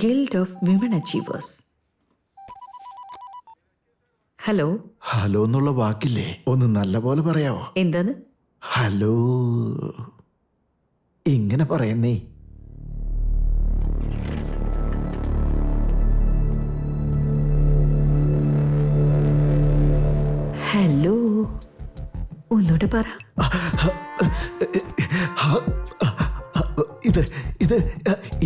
Guild of women achievers. Hello. Hello എന്നുള്ള വാക്കില്ലേ, ഒന്ന് നല്ല പോലെ പറയാവോ? എന്താണ്? ഹലോ ഇങ്ങനെ പറയുന്നേ. ഹലോ, ഒന്നുകൂടെ പറ.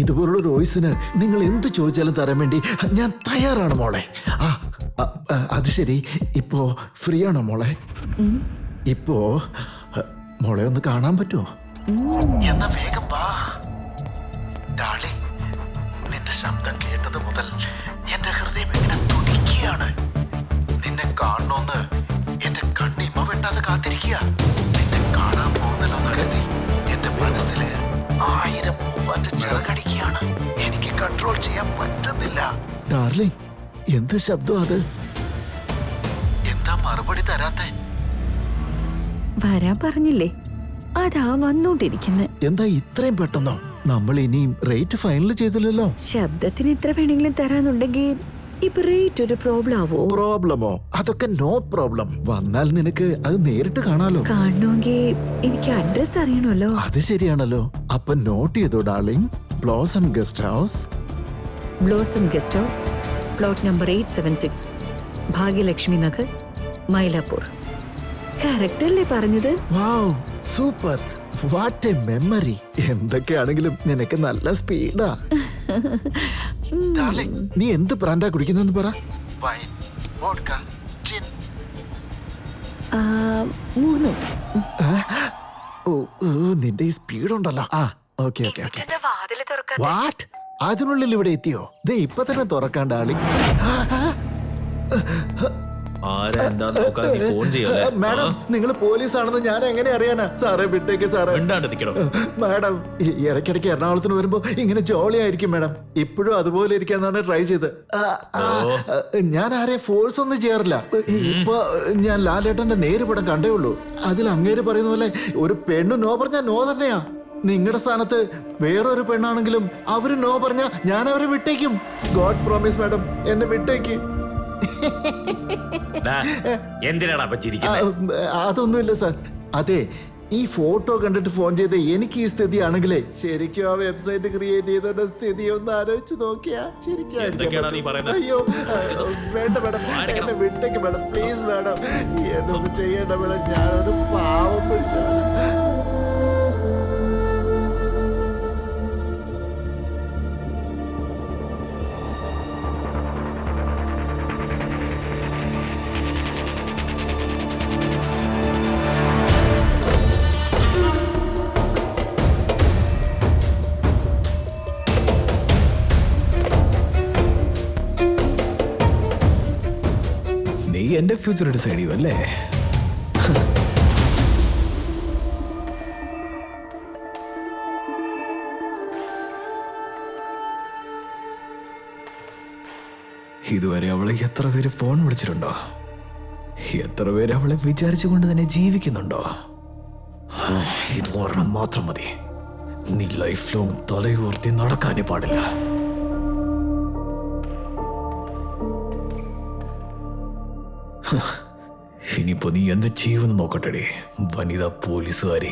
ഇതുപോലുള്ള വോയിസിന് നിങ്ങൾ എന്ത് ചോദിച്ചാലും തരാൻ വേണ്ടി ഞാൻ തയ്യാറാണ് മോളെ. അത് ശരി, ഇപ്പോ ഫ്രീ ആണോ മോളെ? ഇപ്പോ മോളെ ഒന്ന് കാണാൻ പറ്റുമോ? എന്നാ വേഗം വാ ഡാർലിംഗ്. നിന്റെ ശബ്ദം കേട്ടത് മുതൽ എന്റെ ഹൃദയം ഇങ്ങനെ തുടിക്കുകയാണ്. നിന്നെ കാണണമെന്ന് എന്റെ കണ്ണിമ വെട്ടാതെ കാത്തിരിക്കുക. നിന്നെ കാണാൻ പോകുന്നല്ലോ കരുതി എന്റെ മനസ്സില് 1000 പൂമ്പാറ്റ ചിറകടിക്കുകയാണ്. എനിക്ക് കൺട്രോൾ ചെയ്യാൻ പറ്റുന്നില്ല. ഡാർലിംഗ്, എന്ത് ശബ്ദം അത്? എന്താ മറുപടി തരാത്തെ? വരാൻ പറഞ്ഞില്ലേ, അതാ വന്നോണ്ടിരിക്കുന്നെ. എന്താ ഇത്രയും പെട്ടെന്നോ? നമ്മൾ ഇനിയും റേറ്റ് ഫൈനൽ ചെയ്തില്ലല്ലോ. ശബ്ദത്തിന് എത്ര വേണമെങ്കിലും തരാന്നുണ്ടെങ്കിൽ ഇപ്പൊ റേറ്റ് ഒരു പ്രോബ്ലം ആവോ? പ്രോബ്ലമോ? അതൊക്കെ നോ പ്രോബ്ലം. വന്നാൽ നിനക്ക് അത് നേരിട്ട് കാണാലോ. കാണണമെങ്കിൽ എനിക്ക് അഡ്രസ് അറിയണമല്ലോ. അത് ശരിയാണല്ലോ. അപ്പൊ നോട്ട് ചെയ്തോ darling. Blossom guest house. Blossom guest house, plot number 876, Bhagyalakshmi Nagar, Mylapore. Correct അല്ലേ പറഞ്ഞത്? Wow, super. What a memory. എന്തൊക്കെയാണെങ്കിലും നിനക്ക് നല്ല സ്പീഡാ. നീ എന്ത് ബ്രാൻഡാ കുടിക്കുന്നെന്ന് പറ. മൂന്നും. നിന്റെ ഈ സ്പീഡ് ഉണ്ടല്ലോ. Okay okay okay. വാട്ട്? അതിനുള്ളിൽ ഇവിടെ എത്തിയോ? ദേ ഇപ്പൊ തന്നെ തുറക്കാൻ ഡാർലിംഗ്. മാഡം, നിങ്ങൾ പോലീസ് ആണെന്ന് ഞാൻ എങ്ങനെ അറിയാനാ? സാറേ വിട്ടേക്ക് സാറേ. മാഡം ഇടയ്ക്കിടയ്ക്ക് എറണാകുളത്തിന് വരുമ്പോ ഇങ്ങനെ ജോളിയായിരിക്കും മാഡം. ഇപ്പോഴും അതുപോലെ ഇരിക്കാന്നാണ് ട്രൈ ചെയ്ത്. ഞാൻ ആരെ ഫോഴ്സ് ഒന്നും ചെയ്യാറില്ല. ഇപ്പൊ ഞാൻ ലാലേട്ടന്റെ നേര് പടം കണ്ടേ ഉള്ളൂ. അതിൽ അങ്ങേര് പറയുന്ന പോലെ ഒരു പെണ്ണ് നോ പറഞ്ഞാ നോ തന്നെയാ. നിങ്ങളുടെ സ്ഥാനത്ത് വേറൊരു പെണ്ണാണെങ്കിലും അവര് നോ പറഞ്ഞാ ഞാൻ അവരെ വിട്ടേക്കും. ഗോഡ് പ്രോമിസ് മാഡം, എന്നെ വിട്ടേക്ക്. അതൊന്നുമില്ല സാർ. അതെ, ഈ ഫോട്ടോ കണ്ടിട്ട് ഫോൺ ചെയ്ത് എനിക്ക് ഈ സ്ഥിതി ആണെങ്കിലേ ശരിക്കും ആ വെബ്സൈറ്റ് ക്രിയേറ്റ് ചെയ്തോണ്ട സ്ഥിതി ഒന്ന് ആലോചിച്ച് നോക്കിയാ ശരിക്കും. അയ്യോ വേണ്ട മാഡം, എന്നെ വിട്ടേക്ക് മാഡം, പ്ലീസ് മാഡം. എന്നൊന്നും ചെയ്യണ്ട മാഡം, ഞാനൊരു പാവം പിടിച്ച. എന്റെ ഫ്യൂച്ചർ ഡിസൈഡ് ചെയ്യും അല്ലേ? ഇതുവരെ അവളെ എത്ര പേര് ഫോൺ വിളിച്ചിട്ടുണ്ടോ? എത്ര പേര് അവളെ വിചാരിച്ചുകൊണ്ട് തന്നെ ജീവിക്കുന്നുണ്ടോ? ഇത് ഓർമ്മ മാത്രം മതി. നീ ലൈഫ് ലോങ് തലയുയർത്തി നടക്കാനേ പാടില്ല. ഇനിയിപ്പോ നീ എന്ത് ചെയ്യുമെന്ന് നോക്കട്ടെടി വനിതാ പോലീസുകാരി.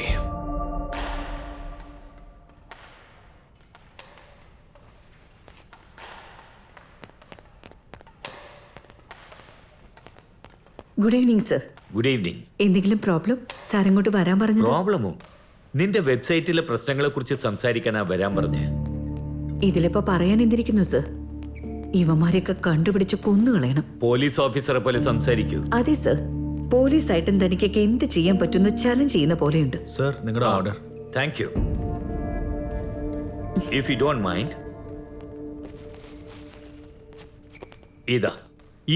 Good evening sir. Good evening. എന്തെങ്കിലും പ്രോബ്ലം? സാർ ഇങ്ങോട്ട് വരാൻ പറഞ്ഞു. പ്രോബ്ലമോ? നിന്റെ വെബ്സൈറ്റിലെ പ്രശ്നങ്ങളെ കുറിച്ച് സംസാരിക്കാനാ വരാൻ പറഞ്ഞേ. ഇതിലിപ്പോ പറയാൻ എന്തിരിക്കുന്നു സർ? ഇവന്മാരെയൊക്കെ കണ്ടുപിടിച്ച് കൊന്നുകളയണം. പോലീസ് ഓഫീസറെ പോലെ സംസാരിക്കൂ. അതെ സർ, പോലീസായിട്ടും തനിക്കൊക്കെ എന്ത് ചെയ്യാൻ പറ്റുന്ന ചലഞ്ച് ചെയ്യുന്ന പോലെയുണ്ട്. സർ, നിങ്ങളുടെ order. Thank you. If you don't mind,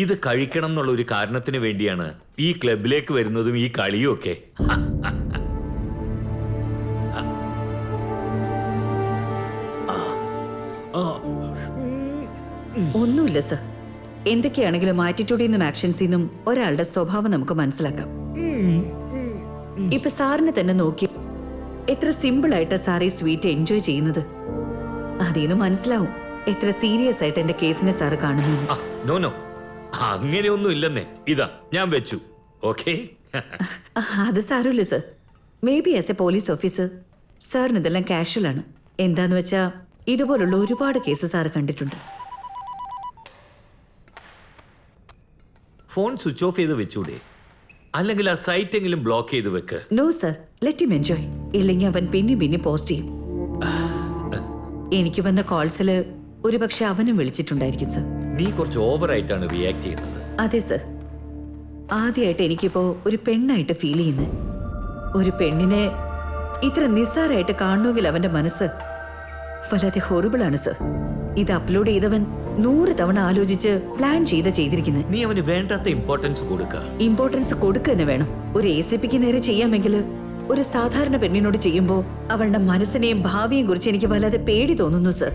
ഇത് കഴിക്കണം എന്നുള്ള ഒരു കാരണത്തിന് വേണ്ടിയാണ് ഈ ക്ലബിലേക്ക് വരുന്നതും ഈ കളിയും ഒക്കെ. ഒന്നുമില്ല സർ, എന്തൊക്കെയാണെങ്കിലും ആറ്റിറ്റ്യൂഡിൽ നിന്നും ആക്ഷൻസിൽ നിന്നും ഒരാളുടെ സ്വഭാവം നമുക്ക് മനസ്സിലാക്കാം. ഇപ്പൊ സാറിനെ തന്നെ നോക്കി എത്ര സിമ്പിൾ ആയിട്ടാ സാർ ഈ സ്വീറ്റ് എൻജോയ് ചെയ്യുന്നത്. അതിന്ന് മനസ്സിലാവും എത്ര സീരിയസ് ആയിട്ട് എന്റെ കേസിനെ സാറ് കാണുന്നു. നോ നോ, അങ്ങനെയൊന്നും ഇല്ലെന്നേ. ഇതാ ഞാൻ വെച്ചു. ഓക്കെ. അത് സാരമില്ല sir. May be as a police officer സാറിന് ഇതെല്ലാം കാഷ്വൽ ആണ്. എന്താന്ന് വെച്ചാ ഇതുപോലുള്ള ഒരുപാട് കേസ് സാറ് കണ്ടിട്ടുണ്ട്. ഫോൺ സ്വിച്ച് ഓഫ് ചെയ്ത് വെച്ചൂടെ? അല്ലെങ്കിൽ ആ സൈറ്റ് എങ്കിലും ബ്ലോക്ക് ചെയ്ത് വെക്ക്. No sir, let him enjoy. ഇല്ലെങ്കിൽ അവൻ പിന്നെ പോസ്റ്റ് ചെയ്യും. എനിക്ക് വന്ന കോൾസില് ഒരുപക്ഷെ അവനും വിളിച്ചിട്ടുണ്ടായിരിക്കും സർ. നീ കുറച്ച് ഓവറായിട്ടാണ് റിയാക്ട് ചെയ്യുന്നത്. അതെ സർ. ആദ്യമായിട്ട് എനിക്കിപ്പോ ഒരു പെണ്ണായിട്ട് ഫീൽ ചെയ്യുന്നത്. ഒരു പെണ്ണിനെ ഇത്ര നിസ്സാരമായിട്ട് കാണണമെങ്കിൽ അവന്റെ മനസ്സ് വല്ലാതെ ഹൊറിബിൾ ആണ് സർ. ഇത് അപ്ലോഡ് ചെയ്തവൻ 100 തവണ ആലോചിച്ച് പ്ലാൻ ചെയ്തിരിക്കുന്നത്. നീ അവന് വേണ്ടാത്ത ഇമ്പോർട്ടൻസ് കൊടുക്ക. ഇമ്പോർട്ടൻസ് കൊടുക്കുക തന്നെ വേണം. ഒരു ACPക്ക് നേരെ ചെയ്യാമെങ്കിൽ ഒരു സാധാരണ പെണ്ണിനോട് ചെയ്യുമ്പോ അവളുടെ മനസ്സിനെയും ഭാവിയെയും കുറിച്ച് എനിക്ക് വല്ലാതെ പേടി തോന്നുന്നു സർ.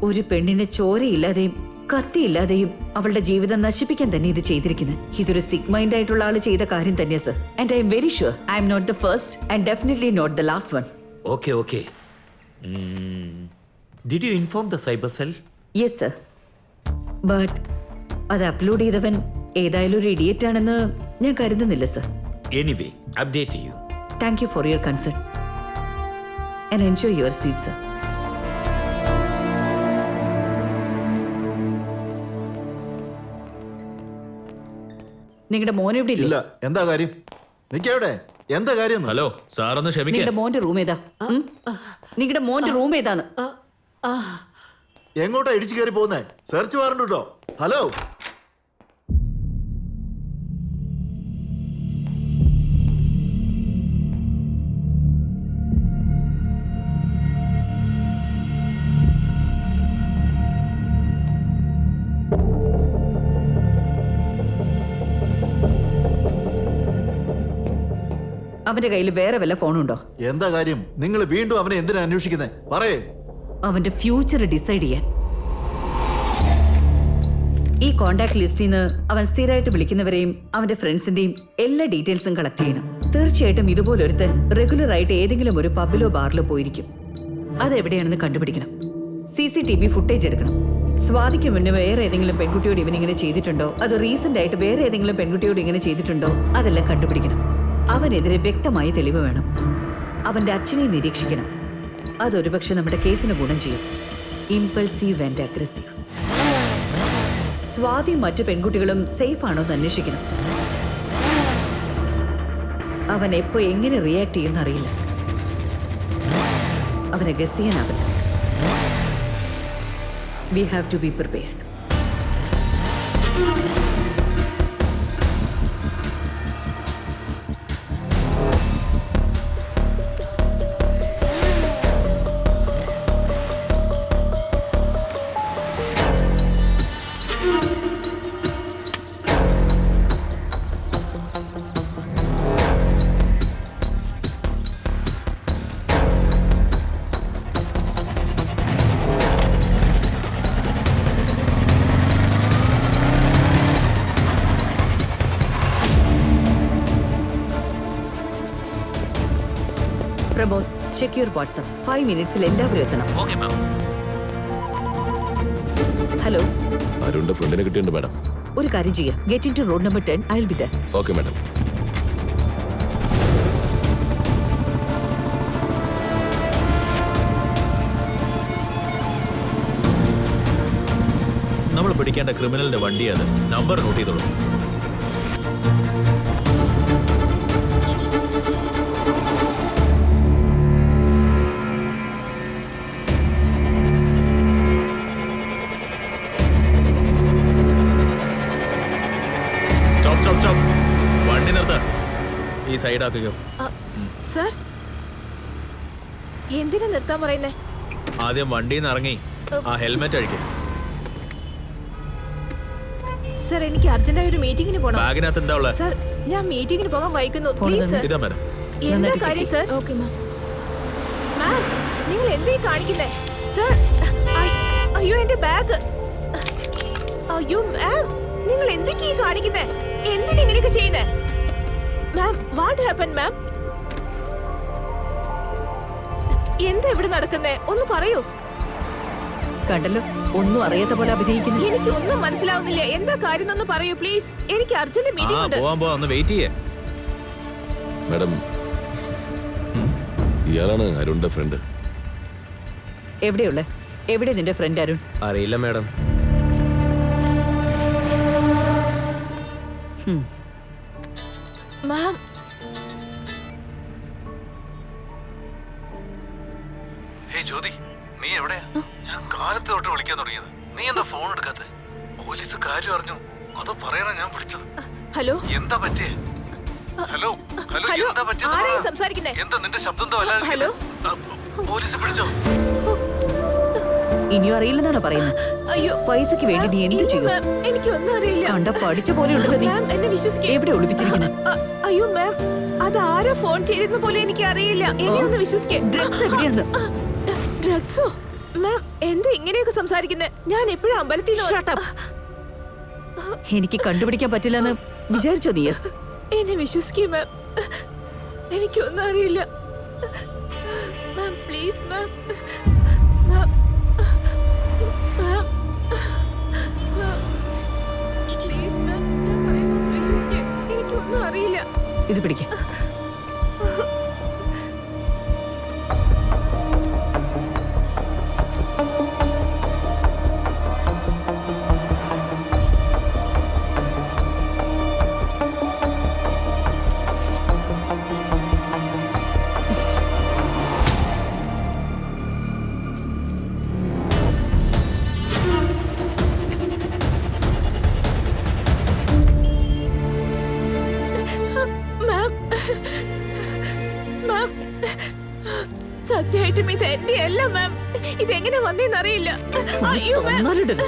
ഒരു പെണ്ണിനെ ചോരയില്ലാതെയും കത്തിയില്ലാതെയും അവളുടെ ജീവിതം നശിപ്പിക്കാൻ തന്നെ ഇത് ചെയ്തിരിക്കുന്നത്. ഇതൊരു സിക്ക് മൈൻഡ് ആയിട്ടുള്ള ആള് ചെയ്ത കാര്യം തന്നെയാ sir. And I am very sure I am not the first and definitely not the last one. Okay okay. Did you inform the cyber cell? Yes sir. But അത് അപ്ലോഡ് ചെയ്തവൻ ഏതായാലും ഒരു ഇഡിയറ്റ് ആണെന്ന് ഞാൻ കരുതുന്നില്ല സർ. എനിവേ, അപ്ഡേറ്റ് ചെയ്യൂ. Thank you for your concern and enjoy your sweet sir. നിങ്ങളുടെ മോൻ എവിടെ ഇല്ല. ഇല്ല? എന്താ കാര്യം? നിക്കവിടെ. എന്താ കാര്യം? ഹലോ സാറൊന്ന് ക്ഷമിക്ക. നിങ്ങളുടെ മോന്റെ റൂം ഏതാ? നിങ്ങളുടെ മോന്റെ റൂം ഏതാന്ന്? എങ്ങോട്ടാ ഇടിച്ചു കയറി പോകുന്നേ? സെർച്ച് വാറണ്ട് കേട്ടോ. ഹലോ, അവന്റെ കയ്യിൽ വേറെ വല്ല ഫോണുണ്ടോ? എന്താ കാര്യം? നിങ്ങൾ വീണ്ടും അവനെ എന്തിനാ അന്വേഷിക്കുന്നേ? പറയേ. അവന്റെ ഫ്യൂച്ചർ ഡിസൈഡ് ചെയ്യാൻ. ഈ കോണ്ടാക്ട് ലിസ്റ്റിൽ നിന്ന് അവൻ സ്ഥിരമായിട്ട് വിളിക്കുന്നവരെയും അവന്റെ ഫ്രണ്ട്സിന്റെയും എല്ലാ ഡീറ്റെയിൽസും കളക്ട് ചെയ്യണം. തീർച്ചയായിട്ടും ഇതുപോലൊരുത്തൻ റെഗുലർ ആയിട്ട് ഏതെങ്കിലും ഒരു പബ്ബിലോ ബാറിലോ പോയിരിക്കും. അതെവിടെയാണെന്ന് കണ്ടുപിടിക്കണം. CCTV ഫുട്ടേജ് എടുക്കണം. സ്വാതിക്ക് മുന്നേ വേറെ ഏതെങ്കിലും പെൺകുട്ടിയോട് ഇവനിങ്ങനെ ചെയ്തിട്ടുണ്ടോ, അത് റീസെന്റ് ആയിട്ട് വേറെ ഏതെങ്കിലും പെൺകുട്ടിയോട് ഇങ്ങനെ ചെയ്തിട്ടുണ്ടോ, അതെല്ലാം കണ്ടുപിടിക്കണം. അവനെതിരെ വ്യക്തമായ തെളിവ് വേണം. അവന്റെ അച്ഛനെ നിരീക്ഷിക്കണം. അതൊരുപക്ഷെ നമ്മുടെ കേസിന് ഗുണം ചെയ്യും. Impulsive and aggressive. സ്വാതിയും മറ്റു പെൺകുട്ടികളും സേഫ് ആണോ എന്ന് അന്വേഷിക്കണം. അവൻ എപ്പോ എങ്ങനെ റിയാക്ട് ചെയ്യുമെന്ന് അറിയില്ല. അവനെ ഗസ് ചെയ്യാനാവില്ല. We have to be prepared. Pramod, check your WhatsApp. 5 മിനിറ്റ്സിൽ എല്ലാവരും എത്തണം. ഹലോ, അരുണിന്റെ ഫ്രണ്ടിനെ കിട്ടിയിട്ടുണ്ട് മാഡം. ഒരു കാര്യം ചെയ്യാം. Get in to road number 10. I will be there. Okay madam. നമ്മൾ പിടിക്കേണ്ട ക്രിമിനലിന്റെ വണ്ടിയാണ്. നമ്പർ നോട്ട് ചെയ്തോളൂ. വണ്ടി നിർത്ത. ഈ സൈഡ് ആക്കുകയോ. സർ, എന്തിനാ നിർത്താൻ പറയുന്നേ? ആദ്യം വണ്ടിയിൽ നിന്ന് ഇറങ്ങി ആ ഹെൽമെറ്റ് അഴിക്കും. സർ, എനിക്ക് അർജന്റായ ഒരു മീറ്റിംഗിന് പോകണം. ബാഗിനകത്ത് എന്താ ഉള്ളത്? സർ, ഞാൻ മീറ്റിംഗിന് പോകാൻ വൈകുന്നു. Please sir. ഇതാ മാഡം. എന്താ കാര്യം സർ? Okay ma'am. മാം, നിങ്ങൾ എന്തേ കാണിക്കുന്നേ? സർ, അയ്യോ എന്റെ ബാഗ്. അയ്യോ മാം, നിങ്ങൾ എന്തൊക്കെയാ കാണിക്കുന്നേ? എന്തിനാ ഇങ്ങനെയൊക്കെ ചെയ്യുന്നേ? മാം, വാട്ട് ഹാപ്പൻ മാം? എന്താ ഇവിടെ നടക്കുന്നേ? ഒന്ന് പറയൂ. കണ്ടല്ലോ, ഒന്നും അറിയാത്ത പോലെ അഭിനയിക്കുന്നു. എനിക്ക് ഒന്നും മനസ്സിലാവുന്നില്ല. എന്താ കാര്യം എന്നൊന്ന് പറയൂ പ്ലീസ്. എനിക്ക് അർജന്റ് മീറ്റിംഗ് ഉണ്ട്. ഒന്ന് വെയിറ്റ് ചെയ്യേ. മാഡം, ഇയാളാണ് അരുണിന്റെ ഫ്രണ്ട്. എവിടെയുള്ള എവിടെ നിന്റെ ഫ്രണ്ട് അരുൺ? അറിയില്ല മാഡം. മാം, ജ്യോതി, നീ എവിടെയാ? ഞാൻ കാലത്ത് തൊട്ട് വിളിക്കാൻ തുടങ്ങിയത്. നീ എന്താ ഫോൺ എടുക്കാത്തെ? പോലീസ് കാര്യം അറിഞ്ഞു, അതോ പറയാനാ ഞാൻ വിളിച്ചത്. ഹലോ എന്താ പറ്റിയേ? ഹലോ ഹലോ, ഹലോ, എന്താ പറ്റിയത്? ആരായി സംസാരിക്കുന്നേ? എന്താ നിന്റെ ശബ്ദം എന്താ വല്ലാതെ? ഹലോ, പോലീസ് പിടിച്ചോ? ഇനിയും അറിയില്ലെന്നാണോ പറയുന്നത്? അയ്യോ, പൈസക്ക് വേണ്ടി നീ എന്ത് ഇല്ല, ചെയ്യും? മാം, എനിക്ക് ഒന്നും അറിയില്ല. കണ്ട പഠിച്ച പോലെ ഉണ്ടല്ലോ നീ. മാം, എന്നെ വിശ്വസിക്കേ. എവിടെ ഒളിപ്പിച്ചിരിക്കുന്നത്? അയ്യോ മാം, അത് ആരാ ഫോൺ ചെയ്തെന്ന് പോലും എനിക്ക് അറിയില്ല. എന്നെ ഒന്ന് വിശ്വസിക്കേ. ഡ്രഗ്സ് എവിടെയാന്ന്? ഡ്രഗ്സോ? മാം, എന്താ ഇങ്ങനെയൊക്കെ സംസാരിക്കുന്നത്? ഞാൻ എപ്പോഴും അമ്പലത്തിൽ നിന്ന് Shut up. എനിക്ക് കണ്ടുപിടിക്കാൻ പറ്റില്ലെന്ന് വിചാരിച്ചോ നീ? എന്നെ വിശ്വസിക്കേ മാം, എനിക്കൊന്നും അറിയില്ല. Ma'am please ma'am, ma'am, ma'am, please മാം, ഞാൻ പറയുന്നത് വിശ്വസിക്കേ. എനിക്കൊന്നും അറിയില്ല. ഇത് പിടിക്ക. മാം, മാം, സത്യമായിട്ടും ഇത് എന്റെ അല്ല മാം. ഇതെങ്ങനെ വന്നേന്നറിയില്ല. അയ്യോ മാം, തന്നാലിടരുത്.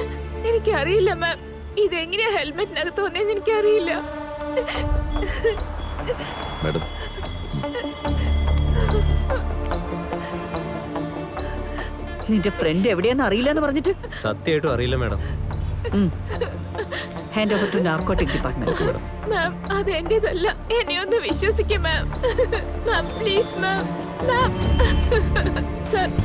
എനിക്കറിയില്ല മാം. ഇതെങ്ങനെയാ ഹെൽമെറ്റിനകത്ത് വന്നേന്ന് എനിക്കറിയില്ല. മാഡം, നിന്റെ ഫ്രണ്ട് എവിടെയാന്ന് അറിയില്ലെന്ന് പറഞ്ഞിട്ട് സത്യമായിട്ടും അറിയില്ല madam. Hand over to narcotic department. Okay madam. Ma'am, അത് എന്റേതല്ല. എന്നെ ഒന്ന് വിശ്വസിക്കും മാം. Ma'am please ma'am. Ma'am, sir